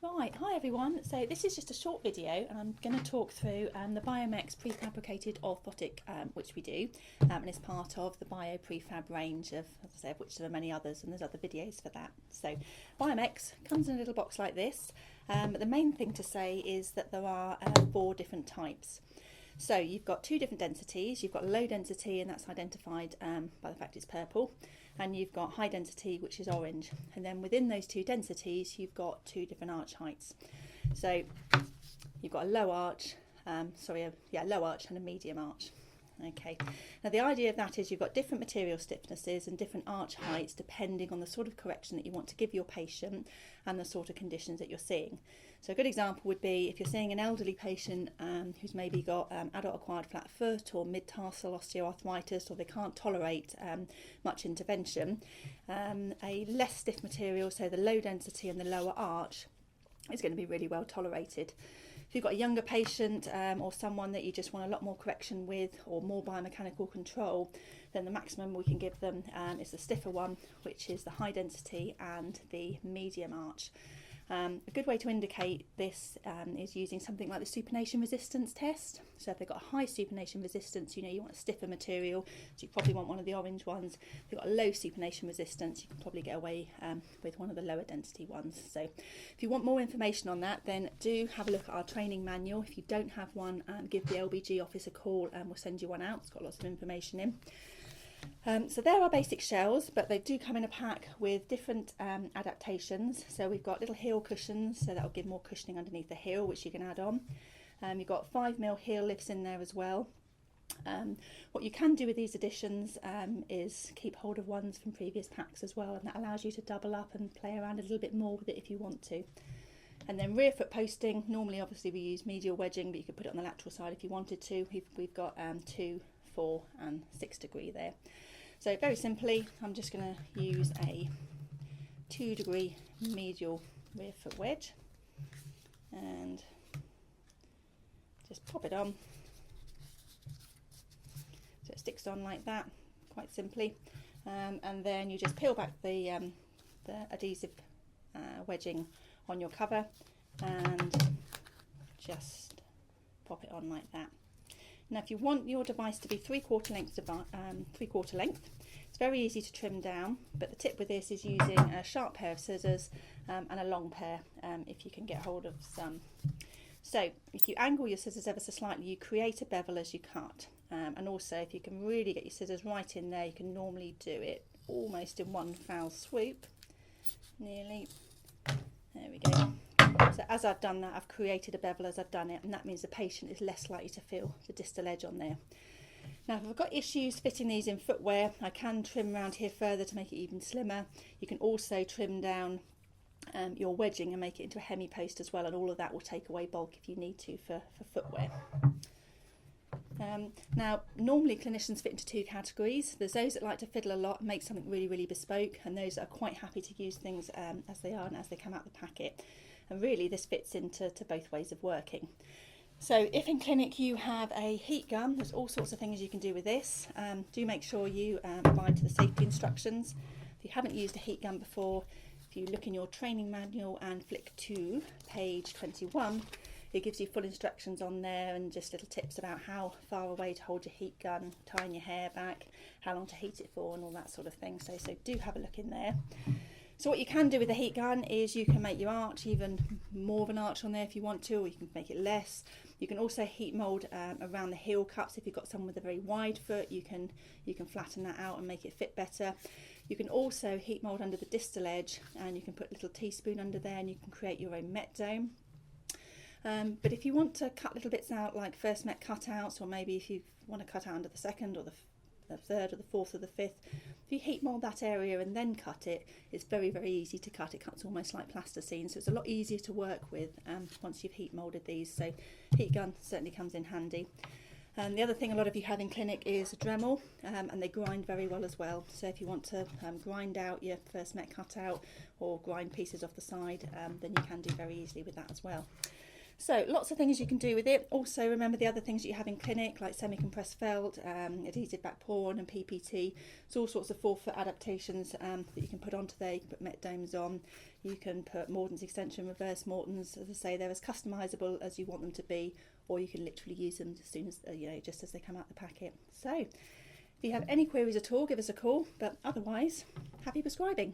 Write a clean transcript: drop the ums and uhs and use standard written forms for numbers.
Right, hi everyone. So this is just a short video and I'm going to talk through the Mex prefabricated orthotic which we do and it's part of the Bio prefab range of, as I say, of which there are many others and there's other videos for that. So Mex comes in a little box like this, but the main thing to say is that there are 4 different types. So you've got 2 different densities. You've got low density, and that's identified by the fact it's purple, and you've got high density, which is orange. And then within those 2 densities you've got 2 different arch heights. So you've got a low arch, low arch and a medium arch. Okay, now the idea of that is you've got different material stiffnesses and different arch heights depending on the sort of correction that you want to give your patient and the sort of conditions that you're seeing. So a good example would be if you're seeing an elderly patient who's maybe got adult acquired flat foot or mid-tarsal osteoarthritis, or they can't tolerate much intervention, a less stiff material, so the low density and the lower arch, is going to be really well tolerated. If you've got a younger patient or someone that you just want a lot more correction with or more biomechanical control, then the maximum we can give them is the stiffer one, which is the high density and the medium arch. A good way to indicate this is using something like the supination resistance test. So if they've got a high supination resistance, you know you want a stiffer material, so you probably want one of the orange ones. If you've got a low supination resistance, you can probably get away with one of the lower density ones. So if you want more information on that, then do have a look at our training manual. If you don't have one, give the LBG office a call and we'll send you one out. It's got lots of information in. So there are basic shells, but they do come in a pack with different adaptations. So we've got little heel cushions, so that will give more cushioning underneath the heel, which you can add on. You've got 5mm heel lifts in there as well. What you can do with these additions is keep hold of ones from previous packs as well, and that allows you to double up and play around a little bit more with it if you want to. And then rear foot posting, normally obviously we use medial wedging, but you could put it on the lateral side if you wanted to. We've got 2, 4 and 6 degree there. So very simply, I'm just going to use a 2 degree medial rear foot wedge and just pop it on. So it sticks on like that, quite simply. And then you just peel back the adhesive wedging on your cover and just pop it on like that. Now if you want your device to be 3/4 length, it's very easy to trim down, but the tip with this is using a sharp pair of scissors and a long pair if you can get hold of some. So if you angle your scissors ever so slightly, you create a bevel as you cut, and also if you can really get your scissors right in there, you can normally do it almost in one foul swoop, nearly. There we go. So as I've done that, I've created a bevel as I've done it, and that means the patient is less likely to feel the distal edge on there. Now if I've got issues fitting these in footwear, I can trim around here further to make it even slimmer. You can also trim down your wedging and make it into a hemi post as well, and all of that will take away bulk if you need to for footwear. Now normally clinicians fit into 2 categories. There's those that like to fiddle a lot and make something really, really bespoke, and those that are quite happy to use things as they are and as they come out the packet. And really this fits into both ways of working. So if in clinic you have a heat gun, there's all sorts of things you can do with this. Do make sure you abide to the safety instructions. If you haven't used a heat gun before, if you look in your training manual and flick to page 21, it gives you full instructions on there and just little tips about how far away to hold your heat gun, tying your hair back, how long to heat it for and all that sort of thing. So do have a look in there. So what you can do with the heat gun is you can make your arch even more of an arch on there if you want to, or you can make it less. You can also heat mould around the heel cups. If you've got someone with a very wide foot, you can flatten that out and make it fit better. You can also heat mould under the distal edge, and you can put a little teaspoon under there and you can create your own met dome. But if you want to cut little bits out like first met cutouts, or maybe if you want to cut out under the second or the third or the fourth or the fifth, if you heat mould that area and then cut it, it's very, very easy to cut. It cuts almost like plasticine, so it's a lot easier to work with once you've heat moulded these. So heat gun certainly comes in handy. The other thing a lot of you have in clinic is a Dremel, and they grind very well as well. So if you want to grind out your first met cutout or grind pieces off the side, then you can do very easily with that as well. So lots of things you can do with it. Also remember the other things that you have in clinic, like semi-compressed felt, adhesive back pawn and PPT. It's all sorts of forefoot adaptations that you can put onto there. You can put Met domes on, you can put Morden's extension, reverse Morton's. As I say, they're as customisable as you want them to be, or you can literally use them as soon as, just as they come out the packet. So if you have any queries at all, give us a call, but otherwise, happy prescribing.